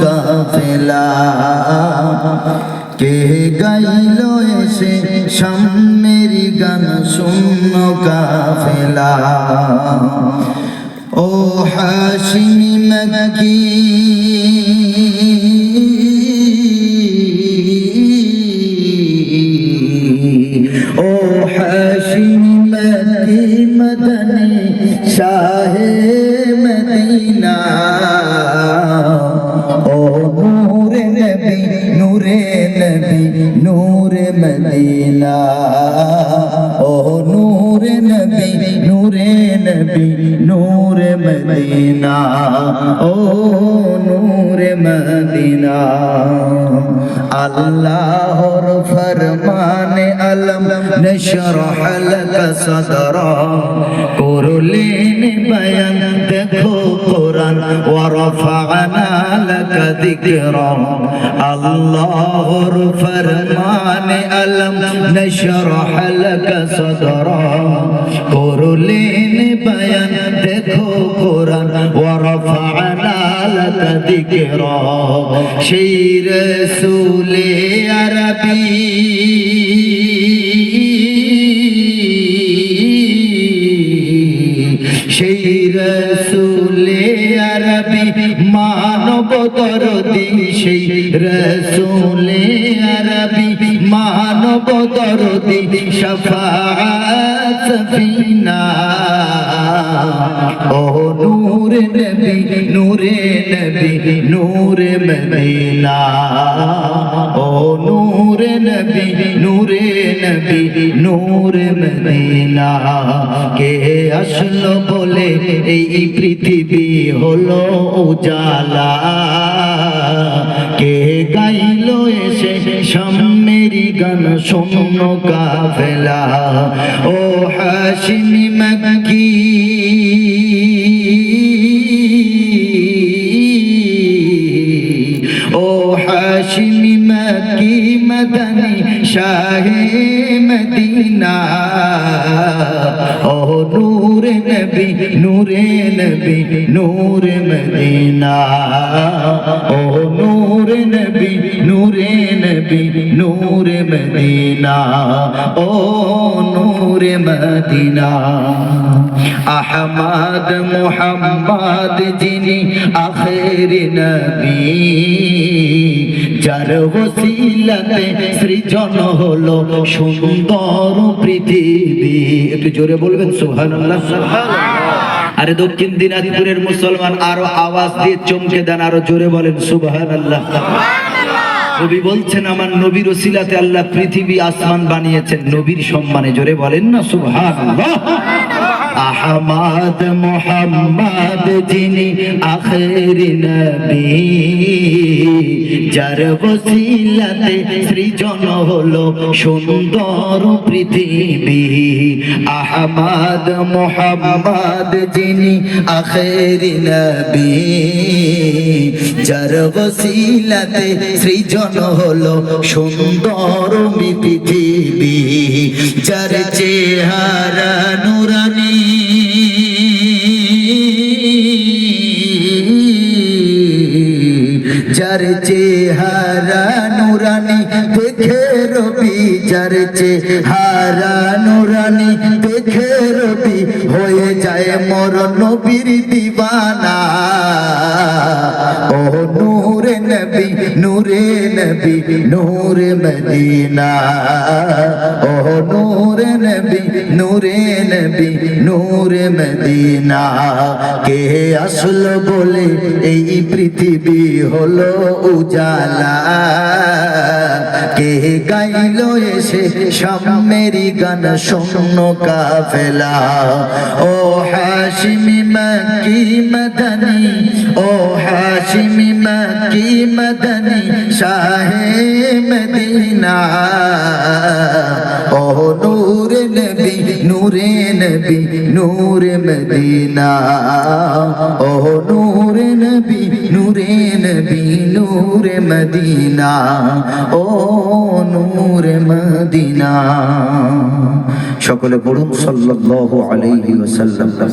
কাফেলা কে গাইল এসে সামের গান শূন্য কাফেলা ও হাশিমি মক্কি ও হাশিমি মক্কি মদনী শাহে মদিনা ও নূরে নবী নূরে নবী নূরে মদিনা ও নূরে নবী নূরে নবী নূরে মদিনা ও নূরে মদিনা আল্লাহর ফরমানে আলম নশরহ লাকা সদরা করলেন বয়ান দেখো কোরআন ওয়া রাফা'না লাকা যিকরা আল্লাহর ফরমানে আলম নশরহ লাকা সদরা করলেন বয়ান দেখো কোরআন ওয়া রাফা'না লাকা যিকরা সেই রাসূলে আরবী সেই রাসূলে আরবী মানব দরদি সেই রাসূলে আরবী মানব দরদি শাফাআত সফিনা ও নূরে নবী নূরে নবী নূরে মদিনা ও নূরে নবী নূরে নবী নূরে মদিনা কে আসলো বলে এই পৃথিবী হলো উজালা কে গাইলো এসে সামেরি গান শূন্য কাফেলা ও হাশিমি মক্কি ও হাশিমি মক্কি মদনী শাহে মদিনা ও নূরে নবী নূরে নবী নূরে মদিনা ও নূরে নবী নূরে নবী নূরে মদিনা ও নূরে মদিনা আহমদ মুহাম্মদ যিনি আখির নবী যার ওসিলাতে সৃজন হলো সুন্দর পৃথিবী একটু জোরে বলবেন সুবহানাল্লাহ সুবহানাল্লাহ আরে দক্ষিণ দিনাজপুরের মুসলমান আরো আওয়াজ দিয়ে চমকে দেন আরো জোরে বলেন সুবহানাল্লাহ সুবহানাল্লাহ নবী বলছেন আমার নবীর ওসিলাতে আল্লাহ পৃথিবী আসমান বানিয়েছেন নবীর সম্মানে জোরে বলেন না সুবহানাল্লাহ আহমদ মুহাম্মদ যিনি আখির নবী যার ওসিলাতে সৃজন হলো সুন্দর পৃথিবী আহমদ মুহাম্মদ যিনি আখির নবী যার ওসিলাতে সৃজন হলো সুন্দর পৃথিবী যার চেহারা নুরানি যার চেহারা নুরানি দেখে রবি যার চেহারা নুরানি দেখে রবি হয়ে যায় মোর নবীর দিবানা ও নূরে নবী নূরে নবী নূরে মদিনা ও নূরে নবী নূরে নবী নূরে মদিনা কে আসলো বলে এই পৃথিবী হলো উজালা কে গাইলো এসে সামেরি গান শূন্য কাফেলা ও হাশিমি মক্কি মদনী ও হাশিমি মক্কি মদনী শাহে মদিনা ও নূরে নবী নূরে নবী নূরে মদিনা ও নূরে নবী নূরে নবী নূরে মদিনা ও নূরে মদিনা সকলে পড়ুন সাল্লাল্লাহু আলাইহি ওয়াসাল্লাম।